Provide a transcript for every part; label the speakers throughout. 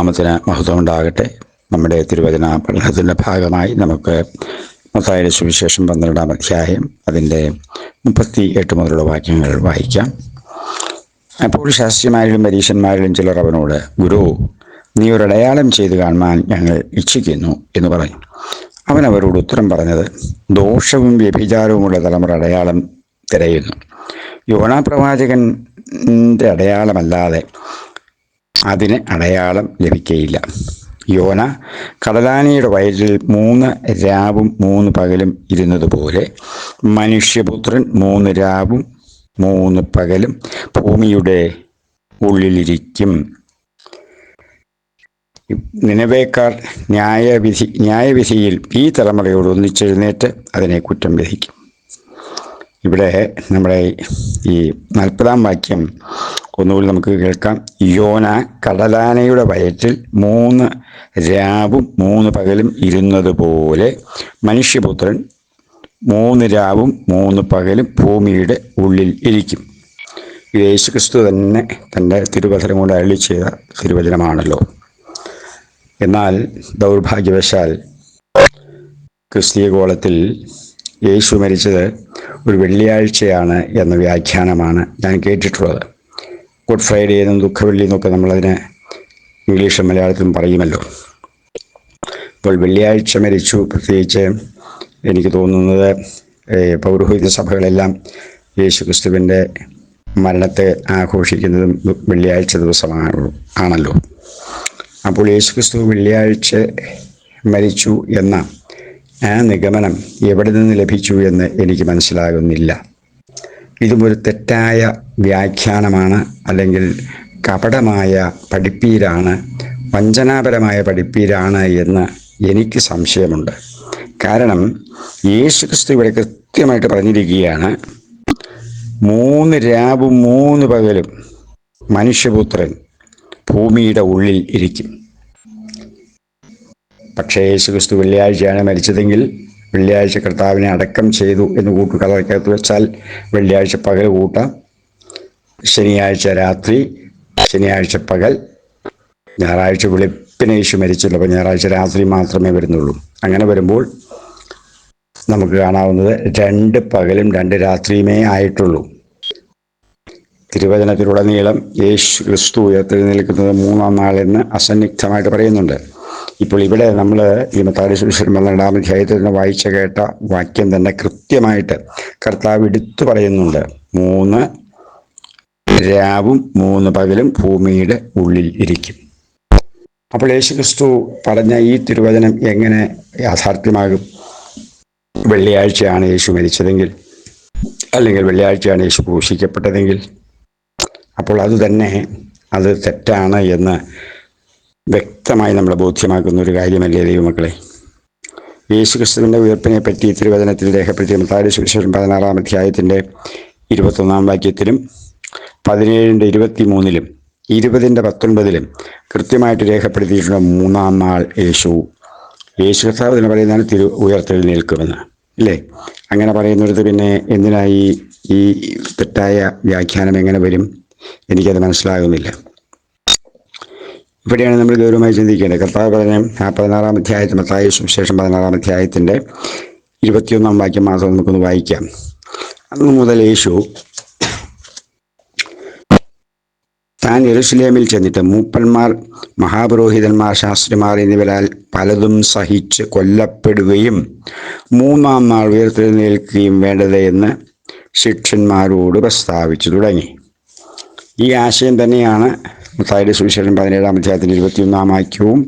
Speaker 1: ദൈവനാമത്തിന് മഹത്വം ഉണ്ടാകട്ടെ. നമ്മുടെ തിരുവചന പഠനത്തിൻ്റെ ഭാഗമായി നമുക്ക് മത്തായിയുടെ സുവിശേഷം 12-ാം അധ്യായം അതിൻ്റെ 38 മുതലുള്ള വാക്യങ്ങൾ വായിക്കാം. അപ്പോൾ ശാസ്ത്രിമാരിലും പരീശന്മാരിലും ചിലർ അവനോട്, ഗുരു, നീ ഒരു അടയാളം ചെയ്തു കാണുവാൻ ഞങ്ങൾ ഇച്ഛിക്കുന്നു എന്ന് പറഞ്ഞു. അവൻ അവരോട് ഉത്തരം പറഞ്ഞത്, ദോഷവും വ്യഭിചാരവുമുള്ള തലമുറ അടയാളം തിരയുന്നു. യോനാ പ്രവാചകന്റെ അടയാളമല്ലാതെ അതിന് അടയാളം ലഭിക്കയില്ല. യോന കടലാനയുടെ വയറ്റിൽ 3 രാവും 3 പകലും ഇരുന്നതുപോലെ മനുഷ്യപുത്രൻ 3 രാവും 3 പകലും ഭൂമിയുടെ ഉള്ളിലിരിക്കും. നിനവേക്കാർ ന്യായവിധിയിൽ ഈ തലമുറയോട് ഒന്നിച്ചെഴുന്നേറ്റ് അതിനെ കുറ്റം വിധിക്കും. ഇവിടെ നമ്മുടെ ഈ 40-ാം വാക്യം ഒന്നുകൂടി നമുക്ക് കേൾക്കാം. യോന കടലാനയുടെ വയറ്റിൽ 3 രാവും 3 പകലും ഇരുന്നതുപോലെ മനുഷ്യപുത്രൻ 3 രാവും 3 പകലും ഭൂമിയുടെ ഉള്ളിൽ ഇരിക്കും. യേശുക്രിസ്തു തന്നെ തൻ്റെ തിരുവചനം കൊണ്ട് അരുളി ചെയ്ത തിരുവചനമാണല്ലോ. എന്നാൽ ദൗർഭാഗ്യവശാൽ ക്രിസ്തീയ ഗോളത്തിൽ യേശു മരിച്ചത് ഒരു വെള്ളിയാഴ്ചയാണ് എന്ന വ്യാഖ്യാനമാണ് ഞാൻ കേട്ടിട്ടുള്ളത്. ഗുഡ് ഫ്രൈഡേ എന്നും ദുഃഖവെള്ളി എന്നൊക്കെ നമ്മളതിന് ഇംഗ്ലീഷും മലയാളത്തിലും പറയുമല്ലോ. അപ്പോൾ വെള്ളിയാഴ്ച മരിച്ചു. പ്രത്യേകിച്ച് എനിക്ക് തോന്നുന്നത് പൗരോഹിത്യ സഭകളെല്ലാം യേശു ക്രിസ്തുവിൻ്റെ മരണത്തെ ആഘോഷിക്കുന്നതും വെള്ളിയാഴ്ച ദിവസമാണല്ലോ. അപ്പോൾ യേശു ക്രിസ്തു വെള്ളിയാഴ്ച മരിച്ചു എന്ന ആ നിഗമനം എവിടെ നിന്ന് ലഭിച്ചു എന്ന് എനിക്ക് മനസ്സിലാകുന്നില്ല. ഇതും ഒരു തെറ്റായ വ്യാഖ്യാനമാണ്, അല്ലെങ്കിൽ കപടമായ പഠിപ്പീരാണ്, വഞ്ചനാപരമായ പഠിപ്പീരാണ് എന്ന് എനിക്ക് സംശയമുണ്ട്. കാരണം യേശു ക്രിസ്തു ഇവിടെ കൃത്യമായിട്ട് പറഞ്ഞിരിക്കുകയാണ്, 3 രാവും 3 പകലും മനുഷ്യപുത്രൻ ഭൂമിയുടെ ഉള്ളിൽ ഇരിക്കും. പക്ഷേ യേശു ക്രിസ്തു വെള്ളിയാഴ്ചയാണ് മരിച്ചതെങ്കിൽ വെള്ളിയാഴ്ച കർത്താവിനെ അടക്കം ചെയ്തു എന്ന് കഥയ്ക്കകത്ത് വെച്ചാൽ വെള്ളിയാഴ്ച പകൽ കൂട്ടാം, ശനിയാഴ്ച രാത്രി, ശനിയാഴ്ച പകൽ, ഞായറാഴ്ച വെളുപ്പിന് യേശു മരിച്ചല്ലോ. അപ്പോൾ ഞായറാഴ്ച രാത്രി മാത്രമേ വരുന്നുള്ളൂ. അങ്ങനെ വരുമ്പോൾ നമുക്ക് കാണാവുന്നത് 2 പകലും 2 രാത്രിയുമേ ആയിട്ടുള്ളൂ. തിരുവചനത്തിലുടനീളം യേശു ക്രിസ്തു ഉയർത്തെഴുന്നേൽക്കുന്നത് 3-ാം നാളെന്ന് അസന്നിഗ്ധമായിട്ട് പറയുന്നുണ്ട്. ഇപ്പോൾ ഇവിടെ നമ്മൾ ഈ മത്തായിയുടെ സുവിശേഷം 12-ാം അധ്യായത്തിൽ നിന്ന് വായിച്ച കേട്ട വാക്യം തന്നെ കൃത്യമായിട്ട് കർത്താവ് എടുത്തു പറയുന്നുണ്ട്. 3 രാവും 3 പകലും ഭൂമിയുടെ ഉള്ളിൽ ഇരിക്കും. അപ്പോൾ യേശു ക്രിസ്തു പറഞ്ഞ ഈ തിരുവചനം എങ്ങനെ യാഥാർത്ഥ്യമാകും? വെള്ളിയാഴ്ചയാണ് യേശു മരിച്ചതെങ്കിൽ, അല്ലെങ്കിൽ വെള്ളിയാഴ്ചയാണ് യേശു ക്രൂശിക്കപ്പെട്ടതെങ്കിൽ, അപ്പോൾ അത് തെറ്റാണ് എന്ന് വ്യക്തമായി നമ്മളെ ബോധ്യമാക്കുന്ന ഒരു കാര്യമല്ലേ ദൈവമക്കളെ? യേശു ക്രിസ്തുവിൻ്റെ ഉയർപ്പിനെ പറ്റി തിരുവചനത്തിൽ രേഖപ്പെടുത്തിയ മത്തായിയുടെ സുവിശേഷം 16-ാം അധ്യായത്തിൻ്റെ 21-ാം വാക്യത്തിലും 17-ന്റെ 23-ലും 20-ന്റെ 19-ലും കൃത്യമായിട്ട് രേഖപ്പെടുത്തിയിട്ടുള്ള 3-ാം നാൾ യേശു കർത്താവ് എന്ന് പറയുന്നതാണ് ഉയർത്തെഴുന്നേൽക്കുമെന്ന്, അല്ലേ? അങ്ങനെ പറയുന്നിടത്ത് പിന്നെ എന്തിനായി ഈ തെറ്റായ വ്യാഖ്യാനം എങ്ങനെ വരും? എനിക്കത് മനസ്സിലാകുന്നില്ല. ഇവിടെയാണ് നമ്മൾ ഗൗരവമായി ചിന്തിക്കേണ്ടത്. കർത്താവ് പറഞ്ഞ ആ 16-ാം അധ്യായത്തിൽ, മത്തായിയുടെ സുവിശേഷം 16-ാം അധ്യായത്തിൻ്റെ 21-ാം വാക്യം മാത്രം നമുക്കൊന്ന് വായിക്കാം. അന്ന് മുതൽ യേശു താൻ യെരൂശലേമിൽ ചെന്നിട്ട് മൂപ്പന്മാർ, മഹാപുരോഹിതന്മാർ, ശാസ്ത്രിമാർ എന്നിവരാൽ പലതും സഹിച്ച് കൊല്ലപ്പെടുകയും 3-ാം നാൾ ഉയർത്തെഴുന്നേൽക്കുകയും വേണ്ടത് എന്ന് ശിഷ്യന്മാരോട് പ്രസ്താവിച്ചു തുടങ്ങി. ഈ ആശയം തന്നെയാണ് മത്തായിയുടെ സുവിശേഷം 17-ാം അധ്യായത്തിൻ്റെ 21-ാം വാക്യവും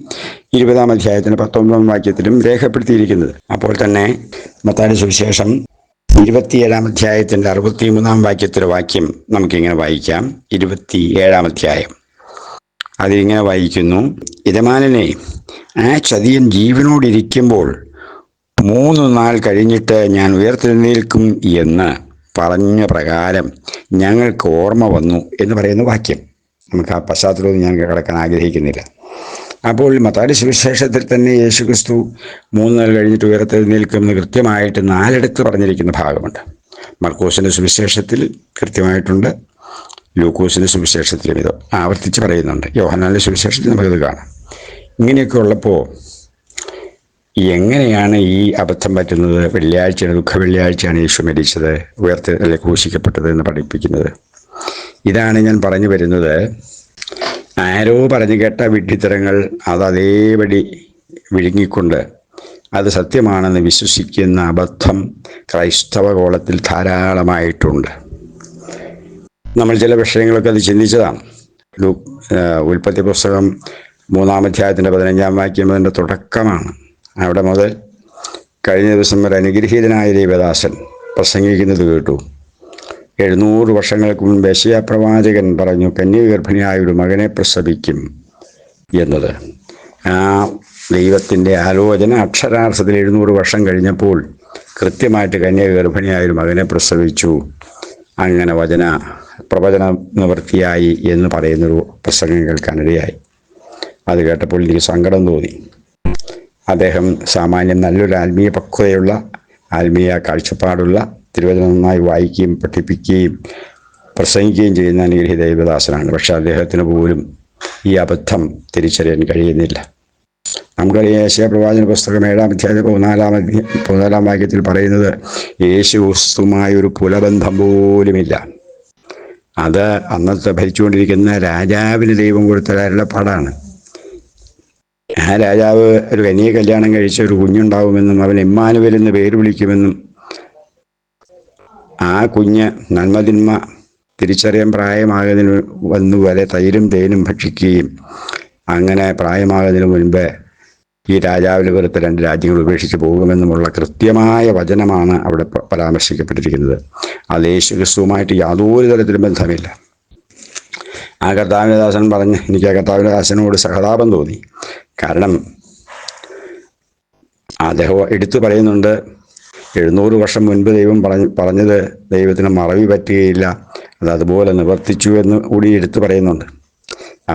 Speaker 1: 20-ാം അധ്യായത്തിൻ്റെ 19-ാം വാക്യത്തിലും രേഖപ്പെടുത്തിയിരിക്കുന്നത്. അപ്പോൾ തന്നെ മത്തായിയുടെ സുവിശേഷം 27-ാം അധ്യായത്തിൻ്റെ 63-ാം വാക്യത്തിലെ വാക്യം നമുക്കിങ്ങനെ വായിക്കാം. 27-ാം അധ്യായം അതിലിങ്ങനെ വായിക്കുന്നു: യജമാനനെ, ആ ചതിയൻ ജീവനോടിരിക്കുമ്പോൾ 3 നാൾ കഴിഞ്ഞിട്ട് ഞാൻ ഉയർത്തെഴുന്നേൽക്കും എന്ന് പറഞ്ഞ പ്രകാരം ഞങ്ങൾക്ക് ഓർമ്മ വന്നു എന്ന് പറയുന്ന വാക്യം. നമുക്ക് ആ പശ്ചാത്തലമൊന്നും ഞാൻ കിടക്കാൻ ആഗ്രഹിക്കുന്നില്ല. അപ്പോൾ മത്തായിയുടെ സുവിശേഷത്തിൽ തന്നെ യേശു ക്രിസ്തു 3 നാൾ കഴിഞ്ഞിട്ട് ഉയർത്തെഴുന്നേൽക്കുമെന്ന് കൃത്യമായിട്ട് 4 പറഞ്ഞിരിക്കുന്ന ഭാഗമുണ്ട്. മർക്കോസിൻ്റെ സുവിശേഷത്തിൽ കൃത്യമായിട്ടുണ്ട്, ലൂക്കോസിൻ്റെ സുവിശേഷത്തിലും ഇത് ആവർത്തിച്ച് പറയുന്നുണ്ട്, യോഹന്നാൻ്റെ സുവിശേഷത്തിൽ നമുക്കിത് കാണാം. ഇങ്ങനെയൊക്കെ ഉള്ളപ്പോൾ എങ്ങനെയാണ് ഈ അബദ്ധം പറ്റുന്നത്? വെള്ളിയാഴ്ചയാണ്, ദുഃഖ വെള്ളിയാഴ്ചയാണ് യേശു മരിച്ചത്, അല്ലെ ക്രൂശിക്കപ്പെട്ടത് എന്ന് പഠിപ്പിക്കുന്നത്. ഇതാണ് ഞാൻ പറഞ്ഞു വരുന്നത്. ആരോ പറഞ്ഞു കേട്ട വിഡ്ഢിത്തരങ്ങൾ അതേപടി വിഴുങ്ങിക്കൊണ്ട് അത് സത്യമാണെന്ന് വിശ്വസിക്കുന്ന അബദ്ധം ക്രൈസ്തവ കോളത്തിൽ ധാരാളമായിട്ടുണ്ട്. നമ്മൾ ചില വിഷയങ്ങളൊക്കെ അത് ചിന്തിച്ചതാണ്. ഉൽപ്പത്തി പുസ്തകം 3-ാം അധ്യായത്തിൻ്റെ 15-ാം വാക്യം അതിൻ്റെ തുടക്കമാണ്. അവിടെ മുതൽ കഴിഞ്ഞ ദിവസം ഒരു അനുഗ്രഹീതനായ ദൈവദാസൻ പ്രസംഗിക്കുന്നത് കേട്ടു. 700 വർഷങ്ങൾക്ക് മുൻപ് യെശയ്യാ പ്രവാചകൻ പറഞ്ഞു കന്യഗർഭിണിയായ ഒരു മകനെ പ്രസവിക്കും എന്നത്. ആ ദൈവത്തിൻ്റെ ആലോചന അക്ഷരാർത്ഥത്തിൽ 700 വർഷം കഴിഞ്ഞപ്പോൾ കൃത്യമായിട്ട് കന്യഗർഭിണിയായ ഒരു മകനെ പ്രസവിച്ചു. അങ്ങനെ പ്രവചന നിവൃത്തിയായി എന്ന് പറയുന്നൊരു പ്രസംഗം കേൾക്കാനിടയായി. അത് കേട്ടപ്പോൾ എനിക്ക് സങ്കടം തോന്നി. അദ്ദേഹം സാമാന്യം നല്ലൊരു ആത്മീയ പക്വതയുള്ള, ആത്മീയ കാഴ്ചപ്പാടുള്ള, തിരുവചനം നന്നായി വായിക്കുകയും പഠിപ്പിക്കുകയും പ്രസംഗിക്കുകയും ചെയ്യുന്ന അനുഗ്രഹീത ദൈവദാസനാണ്. പക്ഷെ അദ്ദേഹത്തിന് പോലും ഈ അബദ്ധം തിരിച്ചറിയാൻ കഴിയുന്നില്ല. നമുക്കറിയാം, യെശയ്യാ പ്രവാചന പുസ്തകം 7-ാം അധ്യായം 14-ാം വാക്യത്തിൽ പറയുന്നത് യേശു ക്രിസ്തുവുമായ ഒരു കുലബന്ധം പോലുമില്ല. അത് അന്നത്തെ ഭരിച്ചുകൊണ്ടിരിക്കുന്ന രാജാവിന് ദൈവം കൊടുത്ത അരുളപ്പാടാണ്. ആ രാജാവ് ഒരു കന്യയെ കല്യാണം കഴിച്ച ഒരു കുഞ്ഞുണ്ടാവുമെന്നും അവൻ ഇമ്മാനുവേൽ എന്ന് പേര് വിളിക്കുമെന്നും ആ കുഞ്ഞ് നന്മതിന്മ തിരിച്ചറിയാൻ പ്രായമാകുന്നതിന് വന്നു വരെ തൈരും തേനും ഭക്ഷിക്കുകയും അങ്ങനെ പ്രായമാകുന്നതിന് മുൻപ് ഈ രാജാവിന് വെറുത്ത 2 രാജ്യങ്ങൾ ഉപേക്ഷിച്ച് പോകുമെന്നുമുള്ള കൃത്യമായ വചനമാണ് അവിടെ പരാമർശിക്കപ്പെട്ടിരിക്കുന്നത്. അത് യേശു ക്രിസ്തുവുമായിട്ട് യാതൊരു തരത്തിലും ബന്ധമില്ല. ആ കർത്താവിൻ്റെ ദാസൻ പറഞ്ഞ് എനിക്ക് ആ കർത്താവിൻ്റെ ദാസനോട് സഹതാപം തോന്നി. കാരണം അദ്ദേഹം എടുത്തു പറയുന്നുണ്ട്, 700 വർഷം മുൻപ് ദൈവം പറഞ്ഞത് ദൈവത്തിന് മറവി പറ്റുകയില്ല, അത് അതുപോലെ നിവർത്തിച്ചു എന്ന് കൂടി എടുത്തു പറയുന്നുണ്ട്.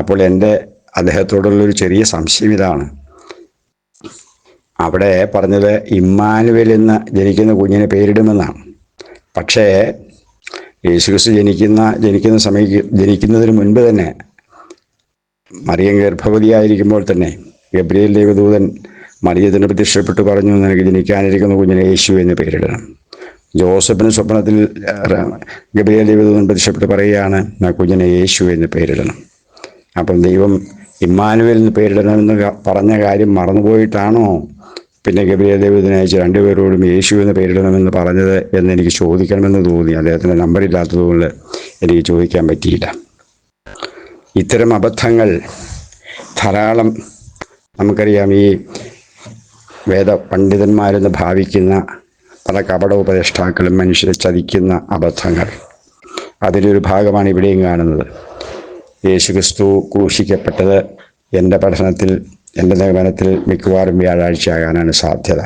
Speaker 1: അപ്പോൾ എൻ്റെ അദ്ദേഹത്തോടുള്ളൊരു ചെറിയ സംശയം ഇതാണ്. അവിടെ പറഞ്ഞത് ഇമ്മാനുവേൽ എന്ന് ജനിക്കുന്ന കുഞ്ഞിനെ പേരിടുമെന്നാണ്. പക്ഷേ യേശുക്രിസ്തു ജനിക്കുന്നതിന് മുൻപ് തന്നെ മറിയം ഗർഭവതിയായിരിക്കുമ്പോൾ തന്നെ ഗബ്രിയേൽ ദൈവദൂതൻ മറിയത്തിന് പ്രത്യക്ഷപ്പെട്ട് പറഞ്ഞു, നിനക്ക് ജനിക്കാനിരിക്കുന്ന കുഞ്ഞിനെ യേശു എന്ന് പേരിടണം. ജോസഫിന് സ്വപ്നത്തിൽ ഗബ്രിയേൽ ദൈവദൂതൻ പ്രത്യക്ഷപ്പെട്ട് പറയുകയാണ്, ആ കുഞ്ഞിനെ യേശു എന്ന് പേരിടണം. അപ്പം ദൈവം ഇമ്മാനുവേൽ എന്ന് പേരിടണമെന്ന് പറഞ്ഞ കാര്യം മറന്നുപോയിട്ടാണോ പിന്നെ ഗബ്രിയേൽ ദൈവദൂതനെ അയച്ച് 2 പേരോടും യേശു എന്ന് പേരിടണമെന്ന് പറഞ്ഞത് എന്ന് എനിക്ക് ചോദിക്കണമെന്ന് തോന്നി. അദ്ദേഹത്തിൻ്റെ നമ്പറില്ലാത്തതുകൊണ്ട് എനിക്ക് ചോദിക്കാൻ പറ്റിയില്ല. ഇത്തരം അബദ്ധങ്ങൾ ധാരാളം നമുക്കറിയാം. ഈ വേദ പണ്ഡിതന്മാരെന്ന് ഭാവിക്കുന്ന പല കപട ഉപദേഷ്ടാക്കളും മനുഷ്യരെ ചതിക്കുന്ന അബദ്ധങ്ങൾ, അതിലൊരു ഭാഗമാണ് ഇവിടെയും കാണുന്നത്. യേശുക്രിസ്തു ക്രൂശിക്കപ്പെട്ടത് എൻ്റെ നിഗമനത്തിൽ മിക്കവാറും വ്യാഴാഴ്ചയാകാനാണ് സാധ്യത.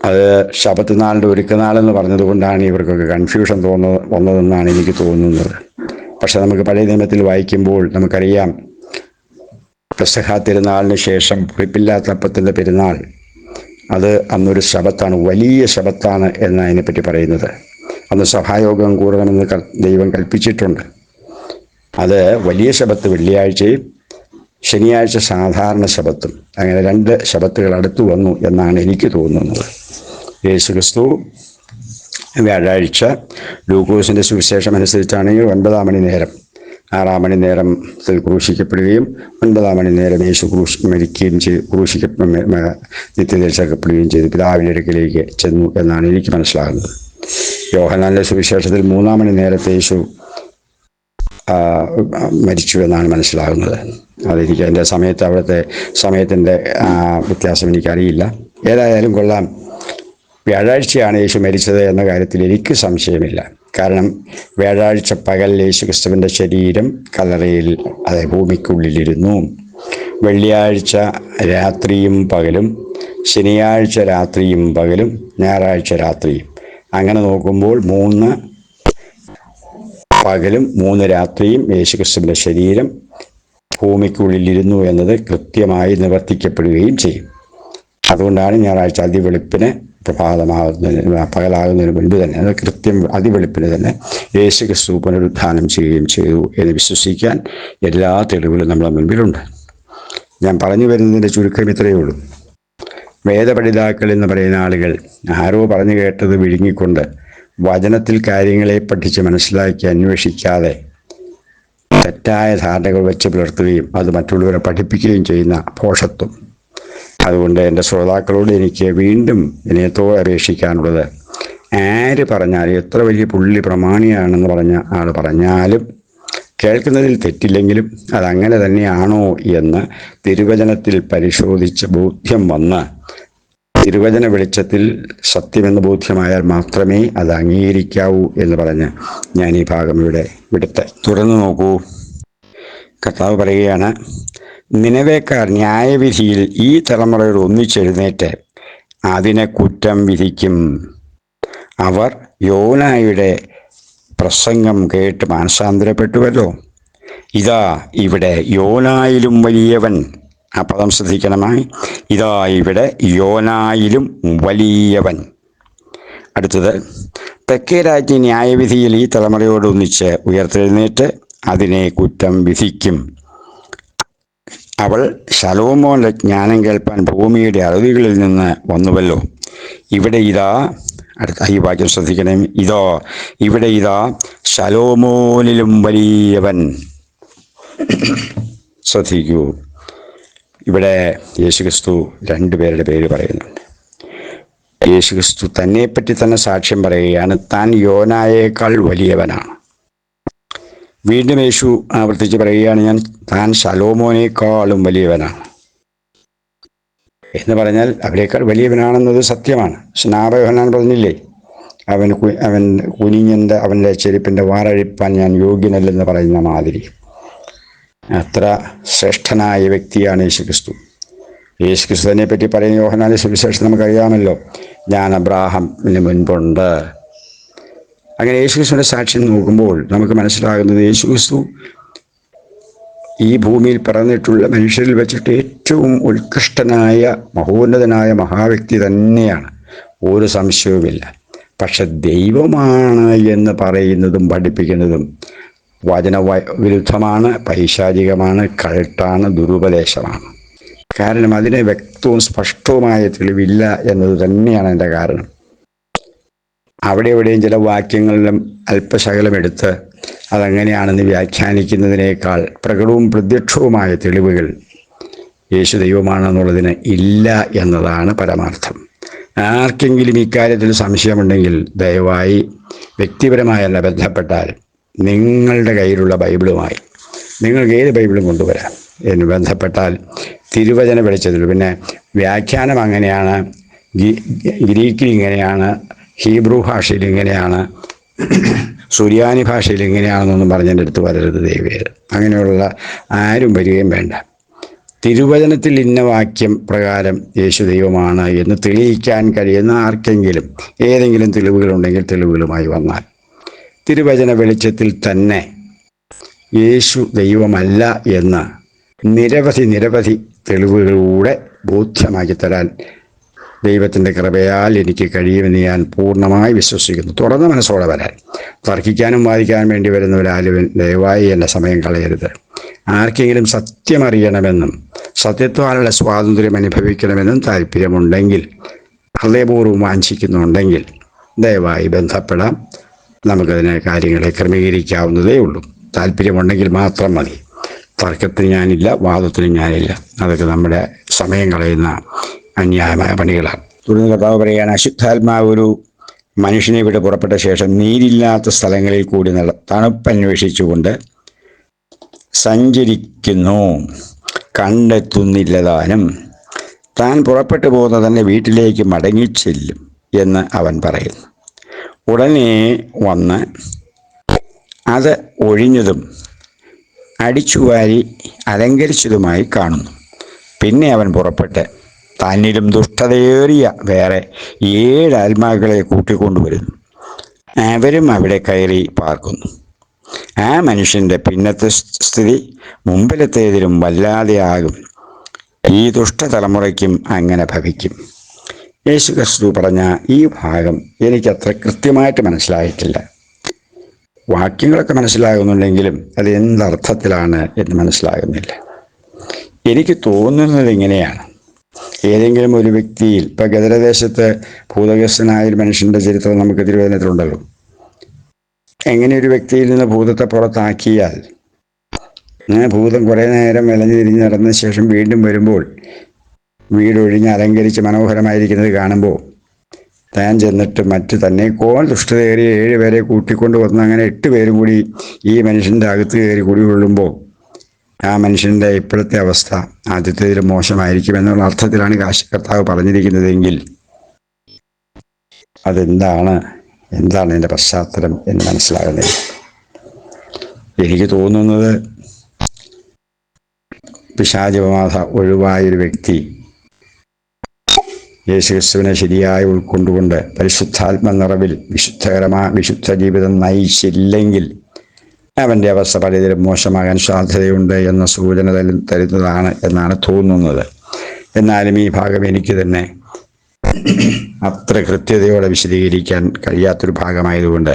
Speaker 1: അത് ശബത്ത് നാളിൻ്റെ ഒരുക്കനാളെന്ന് പറഞ്ഞതുകൊണ്ടാണ് ഇവർക്കൊക്കെ കൺഫ്യൂഷൻ വന്നതെന്നാണ് എനിക്ക് തോന്നുന്നത്. പക്ഷെ നമുക്ക് പഴയ നിയമത്തിൽ വായിക്കുമ്പോൾ നമുക്കറിയാം, പെസഹ തിരുനാളിന് ശേഷം പുളിപ്പില്ലാത്ത അപ്പത്തിൻ്റെ പെരുന്നാൾ, അത് അന്നൊരു ശബത്താണ്, വലിയ ശബത്താണ് എന്ന് അതിനെപ്പറ്റി പറയുന്നത്. അന്ന് സഭായോഗം കൂടണമെന്ന് ദൈവം കൽപ്പിച്ചിട്ടുണ്ട്. അത് വലിയ ശബത്ത് വെള്ളിയാഴ്ചയും ശനിയാഴ്ച സാധാരണ ശബത്തും, അങ്ങനെ 2 ശബത്തുകൾ അടുത്തു വന്നു എന്നാണ് എനിക്ക് തോന്നുന്നത്. യേശുക്രിസ്തു വ്യാഴാഴ്ച ലൂക്കോസിൻ്റെ സുവിശേഷം അനുസരിച്ചാണെങ്കിൽ 9-ാം മണി നേരം, 6-ാം മണി നേരത്തിൽ ക്രൂശിക്കപ്പെടുകയും 9-ാം മണി നേരം യേശു മരിക്കുകയും നിത്യതയിൽ ചേർക്കപ്പെടുകയും ചെയ്തു പിതാവിൻ്റെ അടുക്കലേക്ക് ചെന്നു എന്നാണ് എനിക്ക് മനസ്സിലാകുന്നത്. യോഹന്നാന്റെ സുവിശേഷത്തിൽ 3-ാം മണി നേരത്തെ യേശു മരിച്ചു എന്നാണ് മനസ്സിലാകുന്നത്. അതെനിക്ക് എൻ്റെ അവിടുത്തെ സമയത്തിൻ്റെ വ്യത്യാസം എനിക്കറിയില്ല. ഏതായാലും കൊള്ളാം, വ്യാഴാഴ്ചയാണ് യേശു മരിച്ചത് എന്ന കാര്യത്തിൽ എനിക്ക് സംശയമില്ല. കാരണം വ്യാഴാഴ്ച പകൽ യേശു ക്രിസ്തുവിൻ്റെ ശരീരം കല്ലറയിൽ, ഭൂമിക്കുള്ളിലിരുന്നു. വെള്ളിയാഴ്ച രാത്രിയും പകലും, ശനിയാഴ്ച രാത്രിയും പകലും, ഞായറാഴ്ച രാത്രിയും, അങ്ങനെ നോക്കുമ്പോൾ 3 പകലും 3 രാത്രിയും യേശുക്രിസ്തുവിൻ്റെ ശരീരം ഭൂമിക്കുള്ളിലിരുന്നു എന്നത് കൃത്യമായി നിവർത്തിക്കപ്പെടുകയും ചെയ്യും. അതുകൊണ്ടാണ് ഞായറാഴ്ച അതിവെളുപ്പിന് പകലാകുന്നതിന് മുൻപ് തന്നെ, അത് കൃത്യം അതിവെളുപ്പിന് തന്നെ യേശു ക്രിസ്തു പുനരുത്ഥാനം ചെയ്യുകയും ചെയ്തു എന്ന് വിശ്വസിക്കാൻ എല്ലാ തെളിവുകളും നമ്മുടെ മുൻപിലുണ്ട്. ഞാൻ പറഞ്ഞു വരുന്നതിൻ്റെ ചുരുക്കം ഇത്രയേ ഉള്ളൂ. വേദപഠിതാക്കൾ എന്ന് പറയുന്ന ആളുകൾ ആരോ പറഞ്ഞു കേട്ടത് വിഴുങ്ങിക്കൊണ്ട് വചനത്തിൽ കാര്യങ്ങളെ പഠിച്ച് മനസ്സിലാക്കി അന്വേഷിക്കാതെ തെറ്റായ ധാരണകൾ വെച്ച് പുലർത്തുകയും അത് മറ്റുള്ളവരെ പഠിപ്പിക്കുകയും ചെയ്യുന്ന ഭോഷത്വം. അതുകൊണ്ട് എൻ്റെ ശ്രോതാക്കളോട് എനിക്ക് വീണ്ടും വിനയത്തോടെ അപേക്ഷിക്കാനുള്ളത്, ആര് പറഞ്ഞാലും എത്ര വലിയ പുള്ളി പ്രമാണിയാണെന്ന് പറഞ്ഞ ആൾ പറഞ്ഞാലും കേൾക്കുന്നതിൽ തെറ്റില്ലെങ്കിലും അതങ്ങനെ തന്നെയാണോ എന്ന് തിരുവചനത്തിൽ പരിശോധിച്ച് ബോധ്യം വന്ന് തിരുവചന വെളിച്ചത്തിൽ സത്യമെന്ന് ബോധ്യമായാൽ മാത്രമേ അത് അംഗീകരിക്കാവൂ എന്ന് പറഞ്ഞ് ഞാൻ ഈ ഭാഗം ഇവിടെ വിടുത്തെ. തുടർന്ന് നോക്കൂ, കർത്താവ് പറയുകയാണ്, നിനവേക്കാർ ന്യായവിധിയിൽ ഈ തലമുറയോട് ഒന്നിച്ചെഴുന്നേറ്റ് അതിനെ കുറ്റം വിധിക്കും. അവർ യോനായുടെ പ്രസംഗം കേട്ട് മാനസാന്തരപ്പെട്ടുവല്ലോ. ഇതാ ഇവിടെ യോനായിലും വലിയവൻ. ആ പദം ശ്രദ്ധിക്കണമായി. ഇതാ ഇവിടെ യോനായിലും വലിയവൻ. അടുത്തത്, തെക്കേ രാജ്യ ന്യായവിധിയിൽ ഈ തലമുറയോട് ഒന്നിച്ച് ഉയർത്തെഴുന്നേറ്റ് അതിനെ കുറ്റം വിധിക്കും. അവൾ ശലോമോന്റെ ജ്ഞാനം കേൾപ്പാൻ ഭൂമിയുടെ അറുതികളിൽ നിന്ന് വന്നുവല്ലോ. ഇവിടെ ഇതാ, അടുത്ത ഈ വാക്യം ശ്രദ്ധിക്കണേ, ഇവിടെ ഇതാ ശലോമോനിലും വലിയവൻ. ശ്രദ്ധിക്കൂ, ഇവിടെ യേശുക്രിസ്തു രണ്ടുപേരുടെ പേര് പറയുന്നുണ്ട്. യേശുക്രിസ്തു തന്നെപ്പറ്റി തന്നെ സാക്ഷ്യം പറയുകയാണ്, താൻ യോനായേക്കാൾ വലിയവനാണ്. വീണ്ടും യേശു ആവർത്തിച്ച് പറയുകയാണ്, താൻ ശലോമോനേക്കാളും വലിയവനാണ് എന്ന് പറഞ്ഞാൽ അവരേക്കാൾ വലിയവനാണെന്നത് സത്യമാണ്. സ്നാപകനാൻ പറഞ്ഞില്ലേ, അവൻ കുനിഞ്ഞൻ്റെ അവൻ്റെ ചെരുപ്പിൻ്റെ വാറഴിപ്പാൻ ഞാൻ യോഗ്യനല്ലെന്ന് പറയുന്ന മാതിരി. അത്ര ശ്രേഷ്ഠനായ വ്യക്തിയാണ് യേശുക്രിസ്തു. യേശുക്രിസ്തു തന്നെ പറ്റി പറയുന്ന യോഹന്നാന്റെ സുവിശേഷം നമുക്കറിയാമല്ലോ, ഞാൻ അബ്രാഹാമിന് മുൻപുണ്ട്. അങ്ങനെ യേശുക്രിസ്തുവിൻ്റെ സാക്ഷ്യം നോക്കുമ്പോൾ നമുക്ക് മനസ്സിലാകുന്നത്, യേശുക്രിസ്തു ഈ ഭൂമിയിൽ പിറന്നിട്ടുള്ള മനുഷ്യരിൽ വെച്ചിട്ട് ഏറ്റവും ഉത്കൃഷ്ടനായ മഹോന്നതനായ മഹാവ്യക്തി തന്നെയാണ്, ഒരു സംശയവുമില്ല. പക്ഷെ ദൈവമാണ് എന്ന് പറയുന്നതും പഠിപ്പിക്കുന്നതും വചന വിരുദ്ധമാണ്, പൈശാചികമാണ്, കൾട്ടാണ്, ദുരുപദേശമാണ്. കാരണം അതിന് വ്യക്തവും സ്പഷ്ടവുമായ തെളിവില്ല എന്നത് തന്നെയാണ് എൻ്റെ കാരണം. അവിടെ എവിടെയും ചില വാക്യങ്ങളിലും അല്പശകലം എടുത്ത് അതങ്ങനെയാണെന്ന് വ്യാഖ്യാനിക്കുന്നതിനേക്കാൾ പ്രകടവും പ്രത്യക്ഷവുമായ തെളിവുകൾ യേശു ദൈവമാണെന്നുള്ളതിന് ഇല്ല എന്നതാണ് പരമാർത്ഥം. ആർക്കെങ്കിലും ഇക്കാര്യത്തിൽ സംശയമുണ്ടെങ്കിൽ ദയവായി വ്യക്തിപരമായല്ല ബന്ധപ്പെട്ടാൽ നിങ്ങളുടെ കയ്യിലുള്ള ബൈബിളുമായി, നിങ്ങൾക്ക് ഏത് ബൈബിളും കൊണ്ടുവരാം എന്ന് ബന്ധപ്പെട്ടാൽ തിരുവചന വെളിച്ചത്തിൽ, പിന്നെ വ്യാഖ്യാനം അങ്ങനെയാണ്, ഗ്രീക്കിൽ ഇങ്ങനെയാണ്, ഹീബ്രു ഭാഷയിൽ ഇങ്ങനെയാണ്, സുറിയാനി ഭാഷയിൽ ഇങ്ങനെയാണെന്നൊന്നും പറഞ്ഞതിൻ്റെ അടുത്ത് വരരുത് ദൈവമേ. അങ്ങനെയുള്ള ആരും വരികയും വേണ്ട. തിരുവചനത്തിൽ ഇന്ന വാക്യം പ്രകാരം യേശു ദൈവമാണ് എന്ന് തെളിയിക്കാൻ കഴിയുന്ന ആർക്കെങ്കിലും ഏതെങ്കിലും തെളിവുകളുണ്ടെങ്കിൽ തെളിവുകളുമായി വന്നാൽ തിരുവചന വെളിച്ചത്തിൽ തന്നെ യേശു ദൈവമല്ല എന്ന് നിരവധി തെളിവുകളിലൂടെ ബോധ്യമാക്കി തരാൻ ദൈവത്തിൻ്റെ കൃപയാൽ എനിക്ക് കഴിയുമെന്ന് ഞാൻ പൂർണ്ണമായി വിശ്വസിക്കുന്നു. തുറന്ന മനസ്സോടെ വരാൻ, തർക്കിക്കാനും വാദിക്കാനും വേണ്ടി വരുന്നവരാലും ദയവായി എൻ്റെ സമയം കളയരുത്. ആർക്കെങ്കിലും സത്യമറിയണമെന്നും സത്യത്വാലുള്ള സ്വാതന്ത്ര്യം അനുഭവിക്കണമെന്നും താല്പര്യമുണ്ടെങ്കിൽ, ഹൃദയപൂർവ്വം വാഞ്ചിക്കുന്നുണ്ടെങ്കിൽ ദയവായി ബന്ധപ്പെടാം. നമുക്കതിനെ കാര്യങ്ങളെ ക്രമീകരിക്കാവുന്നതേ ഉള്ളൂ. താല്പര്യമുണ്ടെങ്കിൽ മാത്രം മതി. തർക്കത്തിന് ഞാനില്ല, വാദത്തിന് ഞാനില്ല. അതൊക്കെ നമ്മുടെ സമയം കളയുന്ന അന്യായമായ പണികളാണ്. തുടർന്ന് കർത്താവ് പറയുകയാണ്, അശുദ്ധാത്മാവ് ഒരു മനുഷ്യനെ ഇവിടെ പുറപ്പെട്ട ശേഷം നീരില്ലാത്ത സ്ഥലങ്ങളിൽ കൂടി തണുപ്പന്വേഷിച്ചുകൊണ്ട് സഞ്ചരിക്കുന്നു, കണ്ടെത്തുന്നില്ല താനും. താൻ പുറപ്പെട്ടു പോകുന്ന തന്നെ വീട്ടിലേക്ക് മടങ്ങിച്ചെല്ലും എന്ന് അവൻ പറയുന്നു. ഉടനെ വന്ന് അത് ഒഴിഞ്ഞതും അടിച്ചുവാരി അലങ്കരിച്ചതുമായി കാണുന്നു. പിന്നെ അവൻ പുറപ്പെട്ട് തന്നിലും ദുഷ്ടതയേറിയ വേറെ 7 ആത്മാക്കളെ കൂട്ടിക്കൊണ്ടുവരുന്നു. അവരും അവിടെ കയറി പാർക്കുന്നു. ആ മനുഷ്യൻ്റെ പിന്നത്തെ സ്ഥിതി മുമ്പിലത്തേതിലും വല്ലാതെയാകും. ഈ ദുഷ്ടതലമുറയ്ക്കും അങ്ങനെ ഭവിക്കും. യേശു ക്രിസ്തു പറഞ്ഞ ഈ ഭാഗം എനിക്കത്ര കൃത്യമായിട്ട് മനസ്സിലായിട്ടില്ല. വാക്യങ്ങളൊക്കെ മനസ്സിലാകുന്നുണ്ടെങ്കിലും അത് എന്തർത്ഥത്തിലാണ് എന്ന് മനസ്സിലാകുന്നില്ല. എനിക്ക് തോന്നുന്നത് ഇങ്ങനെയാണ്. ഏതെങ്കിലും ഒരു വ്യക്തിയിൽ, ഇപ്പം ഗദരദേശത്ത് ഭൂതഗ്രസ്തനായ ഒരു മനുഷ്യൻ്റെ ചരിത്രം നമുക്ക് തിരുവചനത്തിലുണ്ടല്ലോ. എങ്ങനെ ഒരു വ്യക്തിയിൽ നിന്ന് ഭൂതത്തെ പുറത്താക്കിയാൽ ഭൂതം കുറേ നേരം വിലഞ്ഞു തിരിഞ്ഞ് നടന്ന ശേഷം വീണ്ടും വരുമ്പോൾ വീടൊഴിഞ്ഞ് അലങ്കരിച്ച് മനോഹരമായിരിക്കുന്നത് കാണുമ്പോൾ താൻ ചെന്നിട്ട് മറ്റ് തന്നെക്കോൾ ദുഷ്ടതയേറിയ 7 പേരെ കൂട്ടിക്കൊണ്ട് വന്ന് അങ്ങനെ 8 പേരും കൂടി ഈ മനുഷ്യൻ്റെ അകത്ത് കയറി കുടികൊള്ളുമ്പോൾ ആ മനുഷ്യൻ്റെ ഇപ്പോഴത്തെ അവസ്ഥ ആദ്യത്തേതിലും മോശമായിരിക്കും എന്നുള്ള അർത്ഥത്തിലാണ് കർത്താവ് പറഞ്ഞിരിക്കുന്നതെങ്കിൽ എന്താണ് എൻ്റെ പശ്ചാത്തലം എന്ന് മനസ്സിലാകുന്നില്ല. എനിക്ക് തോന്നുന്നത് പിശാചബാധ ഒഴിവായൊരു വ്യക്തി യേശുക്രിസ്തുവിനെ ശരിയായി ഉൾക്കൊണ്ടുകൊണ്ട് പരിശുദ്ധാത്മ നിറവിൽ വിശുദ്ധ ജീവിതം നയിച്ചില്ലെങ്കിൽ അവൻ്റെ അവസ്ഥ പലതിലും മോശമാകാൻ സാധ്യതയുണ്ട് എന്ന സൂചന തരുന്നതാണ് എന്നാണ് തോന്നുന്നത്. എന്നാലും ഈ ഭാഗം എനിക്ക് തന്നെ അത്ര കൃത്യതയോടെ വിശദീകരിക്കാൻ കഴിയാത്തൊരു ഭാഗമായതുകൊണ്ട്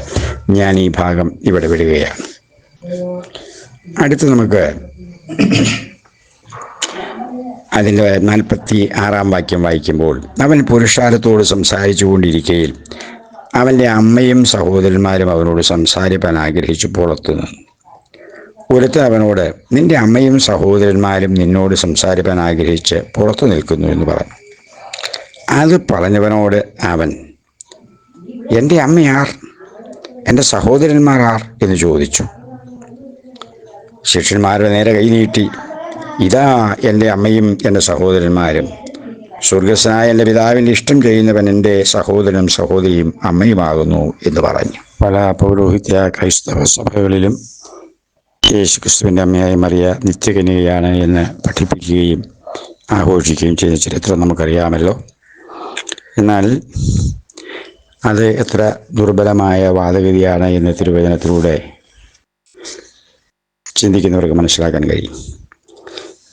Speaker 1: ഞാൻ ഈ ഭാഗം ഇവിടെ വിടുകയാണ്. അടുത്ത് നമുക്ക് അതിൻ്റെ 46-ാം വാക്യം വായിക്കുമ്പോൾ, അവൻ പുരുഷാരത്തോട് സംസാരിച്ചു കൊണ്ടിരിക്കുകയിൽ അവൻ്റെ അമ്മയും സഹോദരന്മാരും അവനോട് സംസാരിപ്പാൻ ആഗ്രഹിച്ചു പുറത്തു നിന്നു. ഒരുത്തൻ അവനോട്, നിന്റെ അമ്മയും സഹോദരന്മാരും നിന്നോട് സംസാരിപ്പാൻ ആഗ്രഹിച്ച് പുറത്തു നിൽക്കുന്നു എന്ന് പറഞ്ഞു. അത് പറഞ്ഞവനോട് അവൻ, എൻ്റെ അമ്മയാർ, എൻ്റെ സഹോദരന്മാർ ആർ എന്ന് ചോദിച്ചു. ശിഷ്യന്മാരുടെ നേരെ കൈനീട്ടി, ഇതാ എൻ്റെ അമ്മയും എൻ്റെ സഹോദരന്മാരും. സ്വർഗസ്ഥനായ എൻ്റെ പിതാവിൻ്റെ ഇഷ്ടം ചെയ്യുന്നവൻ എൻ്റെ സഹോദരനും സഹോദരിയും അമ്മയുമാകുന്നു എന്ന് പറഞ്ഞു. പല പൗരോഹിത്യ ക്രൈസ്തവ സഭകളിലും യേശുക്രിസ്തുവിൻ്റെ അമ്മയായ മറിയ നിത്യകന്യകയാണ് എന്ന് പഠിപ്പിക്കുകയും ആഘോഷിക്കുകയും ചെയ്ത ചരിത്രം നമുക്കറിയാമല്ലോ. എന്നാൽ അത് എത്ര ദുർബലമായ വാദഗതിയാണ് എന്ന് തിരുവചനത്തിലൂടെ ചിന്തിക്കുന്നവർക്ക് മനസ്സിലാക്കാൻ കഴിയും.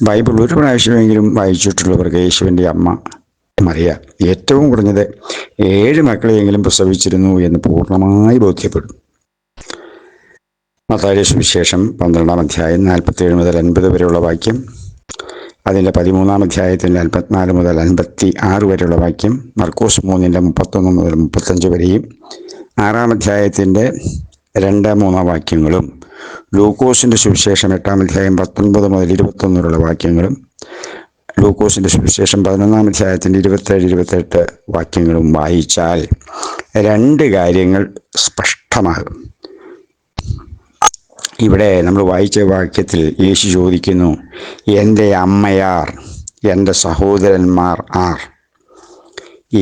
Speaker 1: ബൈബിൾ ഒരു പ്രാവശ്യമെങ്കിലും വായിച്ചിട്ടുള്ളവർക്ക് യേശുവിൻ്റെ അമ്മ മറിയ ഏറ്റവും കുറഞ്ഞത് 7 മക്കളെയെങ്കിലും പ്രസവിച്ചിരുന്നു എന്ന് പൂർണ്ണമായി ബോധ്യപ്പെടും. മത്തായിയുടെ സുവിശേഷം 12-ാം അധ്യായം 47 മുതൽ 50 വരെയുള്ള വാക്യം, അതിൻ്റെ 13-ാം അധ്യായത്തിൻ്റെ 54 മുതൽ 56 വരെയുള്ള വാക്യം, മർക്കോസ് 3-ന്റെ 31 മുതൽ 35 വരെയും 6-ാം അധ്യായത്തിൻ്റെ 2-3 വാക്യങ്ങളും, ലൂക്കോസിൻ്റെ സുവിശേഷം 8-ാം അധ്യായം 19 മുതൽ 21 വരെയുള്ള വാക്യങ്ങളും, ലൂക്കോസിൻ്റെ സുവിശേഷം 11-ാം അധ്യായത്തിൻ്റെ 27-28 വാക്യങ്ങളും വായിച്ചാൽ 2 കാര്യങ്ങൾ സ്പഷ്ടമാകും. ഇവിടെ നമ്മൾ വായിച്ച വാക്യത്തിൽ യേശു ചോദിക്കുന്നു, എൻ്റെ അമ്മയാർ, എൻ്റെ സഹോദരന്മാർ ആർ?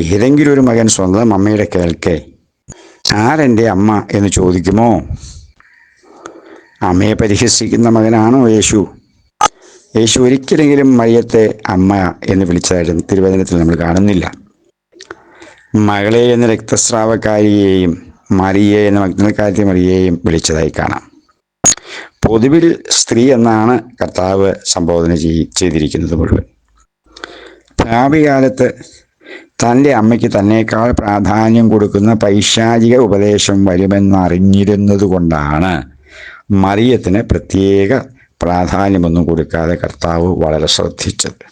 Speaker 1: ഏതെങ്കിലും ഒരു മകൻ സ്വന്തം അമ്മയുടെ കേൾക്കെ ആരെൻ്റെ അമ്മ എന്ന് ചോദിക്കുമോ? അമ്മയെ പരിഹസിക്കുന്ന മകനാണോ യേശു? യേശു ഒരിക്കലെങ്കിലും മറിയത്തെ അമ്മ എന്ന് വിളിച്ചതായിട്ട് തിരുവചനത്തിൽ നമ്മൾ കാണുന്നില്ല. മകളെ എന്ന രക്തസ്രാവക്കാരിയെയും മറിയെ എന്ന മഗ്ദലക്കാരത്തി മറിയെയും വിളിച്ചതായി കാണാം. പൊതുവിൽ സ്ത്രീ എന്നാണ് കർത്താവ് സംബോധന ചെയ്തിരിക്കുന്നത് മുഴുവൻ. ഭാവി കാലത്ത് തൻ്റെ അമ്മയ്ക്ക് തന്നേക്കാൾ പ്രാധാന്യം കൊടുക്കുന്ന പൈശാചിക ഉപദേശം വരുമെന്നറിഞ്ഞിരുന്നത് കൊണ്ടാണ് മറിയത്തിന് പ്രത്യേക പ്രാധാന്യമൊന്നും കൊടുക്കാതെ കർത്താവ് വളരെ ശ്രദ്ധിച്ചത്.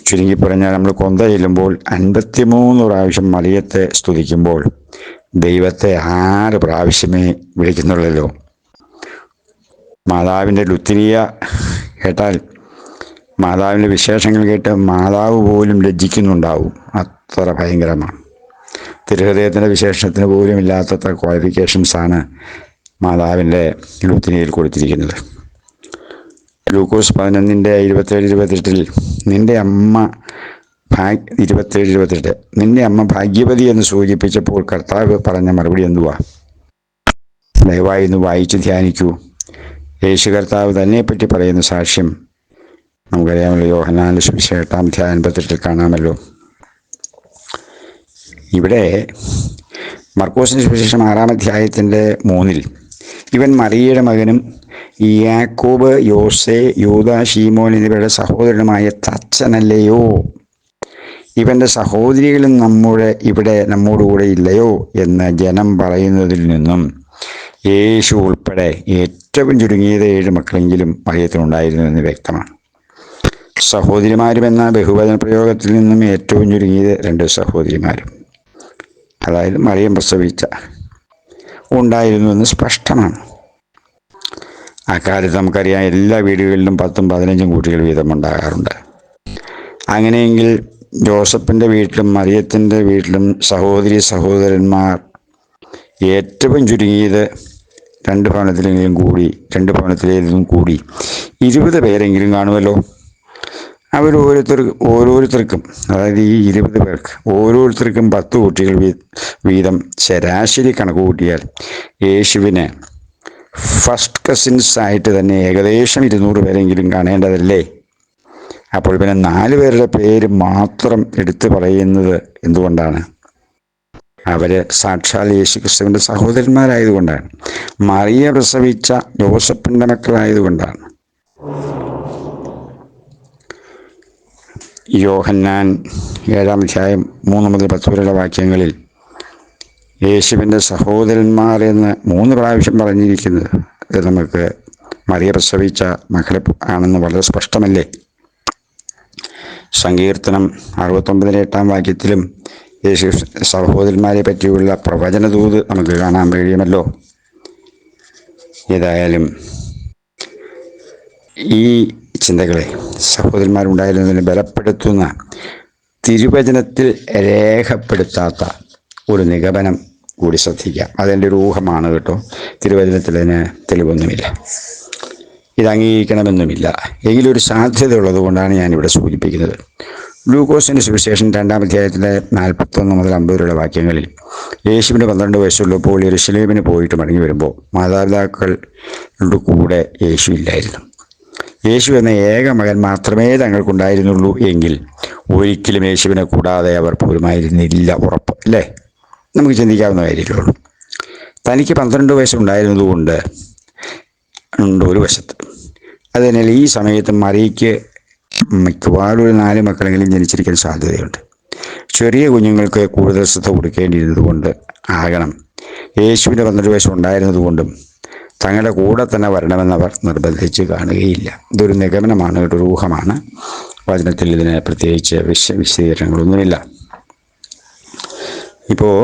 Speaker 1: ചുരുങ്ങി പറഞ്ഞാൽ നമ്മൾ കൊന്ത ചെല്ലുമ്പോൾ 53 പ്രാവശ്യം മറിയത്തെ സ്തുതിക്കുമ്പോൾ ദൈവത്തെ 6 പ്രാവശ്യമേ വിളിക്കുന്നുള്ളല്ലോ. മാതാവിൻ്റെ ലുത്തിനിയ കേട്ടാൽ, മാതാവിൻ്റെ വിശേഷങ്ങൾ കേട്ട് മാതാവ് പോലും ലജ്ജിക്കുന്നുണ്ടാവും, അത്ര ഭയങ്കരമാണ്. തിരുഹൃദയത്തിൻ്റെ വിശേഷത്തിന് പോലും ഇല്ലാത്തത്ര ക്വാളിഫിക്കേഷൻസാണ് മാതാവിൻ്റെ ലുത്തിനിയയിൽ കൊടുത്തിരിക്കുന്നത്. ലൂക്കോസ് 11-ന്റെ 27-28 നിൻ്റെ അമ്മ 27-28 നിൻ്റെ അമ്മ ഭാഗ്യവതി എന്ന് സൂചിപ്പിച്ചപ്പോൾ കർത്താവ് പറഞ്ഞ മറുപടി എന്തുവാ? ദയവായി ഒന്ന് വായിച്ച് ധ്യാനിക്കൂ. യേശു കർത്താവ് തന്നെപ്പറ്റി പറയുന്ന സാക്ഷ്യം നമുക്കറിയാമല്ലോ. യോഹന്നാന്റെ സുവിശേഷം 8-ാം അധ്യായം 58 കാണാമല്ലോ. ഇവിടെ മർക്കോസിൻ്റെ സുവിശേഷം 6-ാം അധ്യായത്തിൻ്റെ 3 ഇവൻ മറിയയുടെ മകനും യാക്കോബ്, യോസെ, യൂദാ, ശീമോൻ എന്നിവരുടെ സഹോദരനുമായ തച്ചനല്ലയോ ഇവൻ്റെ സഹോദരികളും ഇവിടെ നമ്മോടുകൂടെ ഇല്ലയോ എന്ന് ജനം പറയുന്നതിൽ നിന്നും യേശു ഉൾപ്പെടെ ഏറ്റവും ചുരുങ്ങിയത് 7 മക്കളെങ്കിലും മറിയത്തിനുണ്ടായിരുന്നു എന്ന് വ്യക്തമാണ്. സഹോദരിമാരും എന്ന ബഹുവചന പ്രയോഗത്തിൽ നിന്നും ഏറ്റവും ചുരുങ്ങിയത് 2 സഹോദരിമാരും, അതായത് മറിയം പ്രസവിച്ച ഉണ്ടായിരുന്നു എന്ന് സ്പഷ്ടമാണ്. അക്കാലത്ത് നമുക്കറിയാം എല്ലാ വീടുകളിലും 10ഉം 15ഉം കുട്ടികൾ വീതം ഉണ്ടാകാറുണ്ട്. അങ്ങനെയെങ്കിൽ ജോസഫിൻ്റെ വീട്ടിലും മറിയത്തിൻ്റെ വീട്ടിലും സഹോദരന്മാർ ഏറ്റവും ചുരുങ്ങിയത് 2 ഭവനത്തിലേതും കൂടി 20 പേരെങ്കിലും കാണുമല്ലോ. ഓരോരുത്തർക്കും അതായത് ഈ 20 പേർക്ക് ഓരോരുത്തർക്കും 10 കുട്ടികൾ വീതം ശരാശരി കണക്ക് കൂട്ടിയാൽ യേശുവിന് ഫസ്റ്റ് കസിൻസ് ആയിട്ട് തന്നെ ഏകദേശം 200 പേരെങ്കിലും കാണേണ്ടതല്ലേ. അപ്പോൾ പിന്നെ 4 പേരുടെ പേര് മാത്രം എടുത്തു പറയുന്നത് എന്തുകൊണ്ടാണ്? അവർ സാക്ഷാൽ യേശു ക്രിസ്തുവിൻ്റെ സഹോദരന്മാരായതുകൊണ്ടാണ്. മറിയ പ്രസവിച്ച ജോസഫിൻ്റെ മക്കളായതുകൊണ്ടാണ്. യോഹന്നാൻ 7-ാം അധ്യായം 3 മുതൽ 10 വരെയുള്ള വാക്യങ്ങളിൽ യേശുവിൻ്റെ സഹോദരന്മാർ എന്ന് 3 പ്രാവശ്യം പറഞ്ഞിരിക്കുന്നത് നമുക്ക് മറിയ പ്രസവിച്ച മക്കളെ ആണെന്ന് വളരെ സ്പഷ്ടമല്ലേ. സങ്കീർത്തനം 69-8 വാക്യത്തിലും യേശു സഹോദരന്മാരെ പറ്റിയുള്ള പ്രവചനദൂത് നമുക്ക് കാണാൻ കഴിയുമല്ലോ. ഏതായാലും ഈ ചിന്തകളെ സഹോദരന്മാരുണ്ടായിരുന്നതിന് ബലപ്പെടുത്തുന്ന തിരുവചനത്തിൽ രേഖപ്പെടുത്താത്ത ഒരു നിഗമനം കൂടി ശ്രദ്ധിക്കാം. അതെൻ്റെ ഒരു ഊഹമാണ് കേട്ടോ. തിരുവചനത്തിൽ അതിന് തെളിവൊന്നുമില്ല, ഇത് അംഗീകരിക്കണമെന്നുമില്ല. എങ്കിലൊരു സാധ്യത ഉള്ളത് കൊണ്ടാണ് ഞാനിവിടെ സൂചിപ്പിക്കുന്നത്. ലൂക്കോസിൻ്റെ സുവിശേഷം 2-ാം അധ്യായത്തിലെ 41 മുതൽ 50 വരെയുള്ള വാക്യങ്ങളിൽ യേശുവിന് 12 വയസ്സുള്ളപ്പോൾ യെരുശലേമിന് പോയിട്ട് മടങ്ങി വരുമ്പോൾ മാതാപിതാക്കളുടെ കൂടെ യേശു ഇല്ലായിരുന്നു. യേശു എന്ന ഏക മകൻ മാത്രമേ തങ്ങൾക്കുണ്ടായിരുന്നുള്ളൂ എങ്കിൽ ഒരിക്കലും യേശുവിനെ കൂടാതെ അവർ പോരുമായിരുന്നില്ല. ഉറപ്പ് അല്ലേ? നമുക്ക് ചിന്തിക്കാവുന്ന കാര്യമേ. തനിക്ക് 12 വയസ്സുണ്ടായിരുന്നതുകൊണ്ട് ഒരു വശത്ത്, അതിനാൽ ഈ സമയത്ത് മറിയയ്ക്ക് മിക്കവാറും ഒരു 4 മക്കളെങ്കിലും ജനിച്ചിരിക്കാൻ സാധ്യതയുണ്ട്. ചെറിയ കുഞ്ഞുങ്ങൾക്ക് കൂടുതൽ ശ്രദ്ധ കൊടുക്കേണ്ടിയിരുന്നത് കൊണ്ട് ആകണം യേശുവിൻ്റെ 12 വയസ്സുണ്ടായിരുന്നതുകൊണ്ടും തങ്ങളുടെ കൂടെ തന്നെ വരണമെന്നവർ നിർബന്ധിച്ച് കാണുകയില്ല. ഇതൊരു നിഗമനമാണ്, ഒരു ഊഹമാണ്. വചനത്തിൽ ഇതിന് പ്രത്യേകിച്ച് വിശദീകരണങ്ങളൊന്നുമില്ല. ഇപ്പോൾ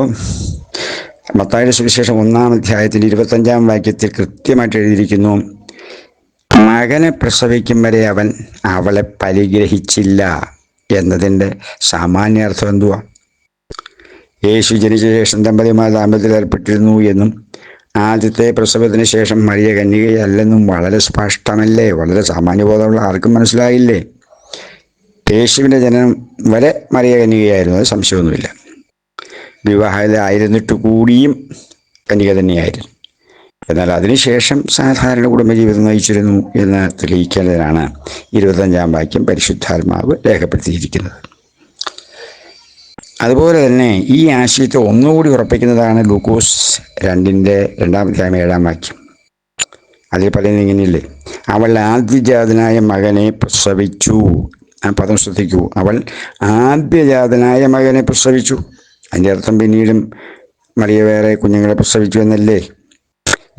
Speaker 1: മത്തായിയുടെ സുവിശേഷം 1-ാം അധ്യായത്തിൻ്റെ 25-ാം വാക്യത്തിൽ കൃത്യമായിട്ട് എഴുതിയിരിക്കുന്നു, മകനെ പ്രസവിക്കും വരെ അവൻ അവളെ പരിഗ്രഹിച്ചില്ല എന്നതിൻ്റെ സാമാന്യാർത്ഥം എന്തുവാ? യേശു ജനിച്ച ശേഷം ദമ്പതിമാർ ദാമ്പത്യത്തിൽ ഏർപ്പെട്ടിരുന്നു എന്നും ആദ്യത്തെ പ്രസവത്തിന് ശേഷം മറിയ കന്യകയല്ലെന്നും വളരെ സ്പഷ്ടമല്ലേ? വളരെ സാമാന്യബോധമുള്ള ആർക്കും മനസ്സിലായില്ലേ? യേശുവിൻ്റെ ജനനം വരെ മറിയ കന്യകയായിരുന്നു, അത് സംശയമൊന്നുമില്ല. വിവാഹിതയായിരുന്നിട്ട് കൂടിയും കന്യക തന്നെയായിരുന്നു. എന്നാൽ അതിനുശേഷം സാധാരണ കുടുംബജീവിതം നയിച്ചിരുന്നു എന്ന് തെളിയിക്കുന്നതിനാണ് 25-ാം വാക്യം പരിശുദ്ധാത്മാവ് രേഖപ്പെടുത്തിയിരിക്കുന്നത്. അതുപോലെ തന്നെ ഈ ആശയത്തെ ഒന്നുകൂടി ഉറപ്പിക്കുന്നതാണ് ലൂക്കോസ് 2-ാം അധ്യായം 7-ാം വാക്യം. അതിൽ പറയുന്നത് ഇങ്ങനെയല്ലേ, അവൾ ആദ്യജാതനായ മകനെ പ്രസവിച്ചു. ആ പദം ശ്രദ്ധിക്കൂ, അവൾ ആദ്യജാതനായ മകനെ പ്രസവിച്ചു. അതിൻ്റെ അർത്ഥം പിന്നീടും മറിയ വേറെ കുഞ്ഞുങ്ങളെ പ്രസവിച്ചു എന്നല്ലേ?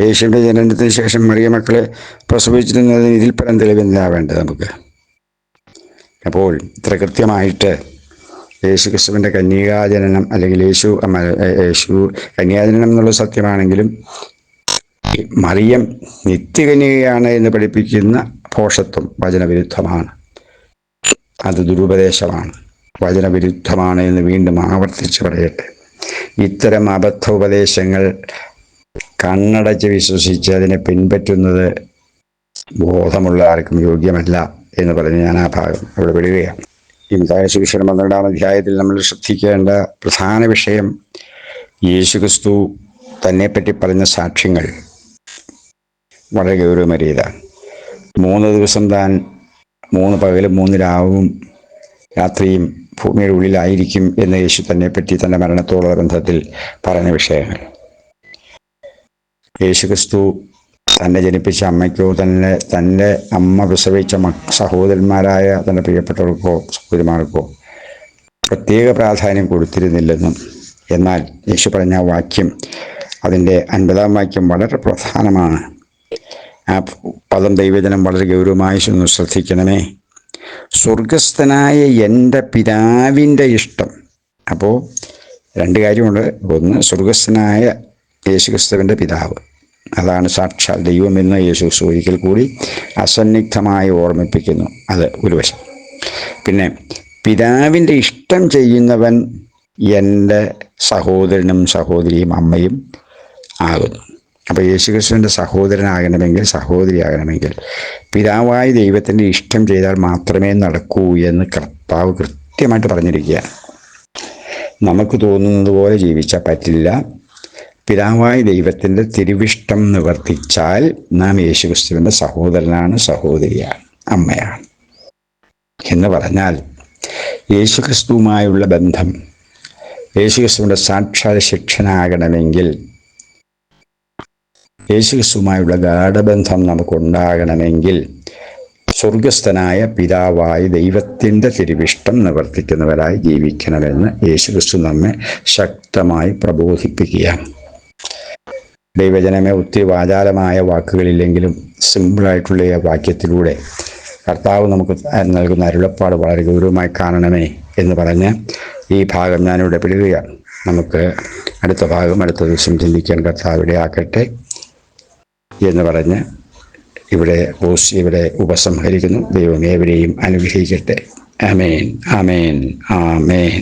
Speaker 1: യേശുവിൻ്റെ ജനനത്തിന് ശേഷം മറിയ മക്കളെ പ്രസവിച്ചിരുന്നതിന് ഇതിൽ പരം തെളിവെന്താ വേണ്ടത് നമുക്ക്? അപ്പോൾ ഇത്ര കൃത്യമായിട്ട് യേശു ക്രിസ്തുവിൻ്റെ കന്യകാജനനം അല്ലെങ്കിൽ യേശു കന്യാജനനം എന്നുള്ള സത്യമാണെങ്കിലും മറിയം നിത്യകന്യകയാണ് എന്ന് പഠിപ്പിക്കുന്ന ഭോഷത്വം വചനവിരുദ്ധമാണ്. അത് ദുരുപദേശമാണ്, വചനവിരുദ്ധമാണ് എന്ന് വീണ്ടും ആവർത്തിച്ച് പറയട്ടെ. ഇത്തരം അബദ്ധ ഉപദേശങ്ങൾ കണ്ണടച്ച് വിശ്വസിച്ച് അതിനെ പിൻപറ്റുന്നത് ബോധമുള്ള ആർക്കും യോഗ്യമല്ല എന്ന് പറഞ്ഞ് ഞാൻ ആ ഭാഗം അവിടെ വിടുകയാണ്. ഈ മത്തായി സുവിശേഷം 12-ാം അധ്യായത്തിൽ നമ്മൾ ശ്രദ്ധിക്കേണ്ട പ്രധാന വിഷയം യേശുക്രിസ്തു തന്നെപ്പറ്റി പറഞ്ഞ സാക്ഷ്യങ്ങൾ വളരെ ഗൗരവമേറിയതാണ്. 3 ദിവസം താൻ 3 പകലും 3 രാവും രാത്രിയും ഭൂമിയുടെ ഉള്ളിലായിരിക്കും എന്ന് യേശു തന്നെപ്പറ്റി തൻ്റെ മരണത്തോടുള്ള ബന്ധത്തിൽ പറഞ്ഞ വിഷയങ്ങൾ. യേശുക്രിസ്തു തന്നെ ജനിപ്പിച്ച അമ്മയ്ക്കോ തൻ്റെ അമ്മ പ്രസവിച്ച സഹോദരന്മാരായ തൻ്റെ പ്രിയപ്പെട്ടവർക്കോ സഹോദരിമാർക്കോ പ്രത്യേക പ്രാധാന്യം കൊടുത്തിരുന്നില്ലെന്നും, എന്നാൽ യേശു പറഞ്ഞ വാക്യം, അതിൻ്റെ 50-ാം വാക്യം വളരെ പ്രധാനമാണ്. ആ പദം, ദൈവജനം വളരെ ഗൗരവമായി ഒന്ന് ശ്രദ്ധിക്കണമേ. സ്വർഗസ്ഥനായ എൻ്റെ പിതാവിൻ്റെ ഇഷ്ടം. അപ്പോൾ രണ്ട് കാര്യമുണ്ട്. ഒന്ന്, സ്വർഗസ്ഥനായ യേശുക്രിസ്തുവിൻ്റെ പിതാവ്, അതാണ് സാക്ഷാൽ ദൈവമെന്ന് യേശു ഒരിക്കൽ കൂടി അസന്നിഗ്ധമായി ഓർമ്മിപ്പിക്കുന്നു. അത് ഒരു വശം. പിന്നെ പിതാവിൻ്റെ ഇഷ്ടം ചെയ്യുന്നവൻ എൻ്റെ സഹോദരനും സഹോദരിയും അമ്മയും ആകുന്നു. അപ്പോൾ യേശുക്രിസ്തുവിൻ്റെ സഹോദരനാകണമെങ്കിൽ, സഹോദരിയാകണമെങ്കിൽ പിതാവായ ദൈവത്തിൻ്റെ ഇഷ്ടം ചെയ്താൽ മാത്രമേ നടക്കൂ എന്ന് കർത്താവ് കൃത്യമായിട്ട് പറഞ്ഞിരിക്കുകയാണ്. നമുക്ക് തോന്നുന്നത് പോലെ ജീവിച്ചാൽ പറ്റില്ല. പിതാവായ ദൈവത്തിൻ്റെ തിരുവിഷ്ടം നിവർത്തിച്ചാൽ നാം യേശുക്രിസ്തുവിൻ്റെ സഹോദരനാണ്, സഹോദരിയാണ്, അമ്മയാണ്. എന്ന് പറഞ്ഞാൽ യേശുക്രിസ്തുവുമായുള്ള ബന്ധം, യേശുക്രിസ്തുവിൻ്റെ സാക്ഷാൽ ശിഷ്യനാകണമെങ്കിൽ, യേശുക്രിസ്തുവുമായുള്ള ഗാഢബന്ധം നമുക്കുണ്ടാകണമെങ്കിൽ സ്വർഗസ്ഥനായ പിതാവായ ദൈവത്തിൻ്റെ തിരുവിഷ്ടം നിവർത്തിക്കുന്നവരായി ജീവിക്കണമെന്ന് യേശുക്രിസ്തു നമ്മെ ശക്തമായി പ്രബോധിപ്പിക്കുകയാണ്. ദൈവജനമേ, ഒത്തിരി വാചാലമായ വാക്കുകളില്ലെങ്കിലും സിമ്പിളായിട്ടുള്ള ഈ വാക്യത്തിലൂടെ കർത്താവ് നമുക്ക് നൽകുന്ന അരുളപ്പാട് വളരെ ഗൗരവമായി കാണണമേ എന്ന് പറഞ്ഞ് ഈ ഭാഗം ഞാനിവിടെ പിടിക്കുകയാണ്. നമുക്ക് അടുത്ത ഭാഗം അടുത്ത ദിവസം ചിന്തിക്കാൻ കർത്താവ് ഇടയാക്കട്ടെ എന്ന് പറഞ്ഞ് ഇവിടെ ഉപസംഹരിക്കുന്നു. ദൈവം ഏവരെയും അനുഗ്രഹിക്കട്ടെ. ആമേൻ, ആമേൻ, ആമേൻ.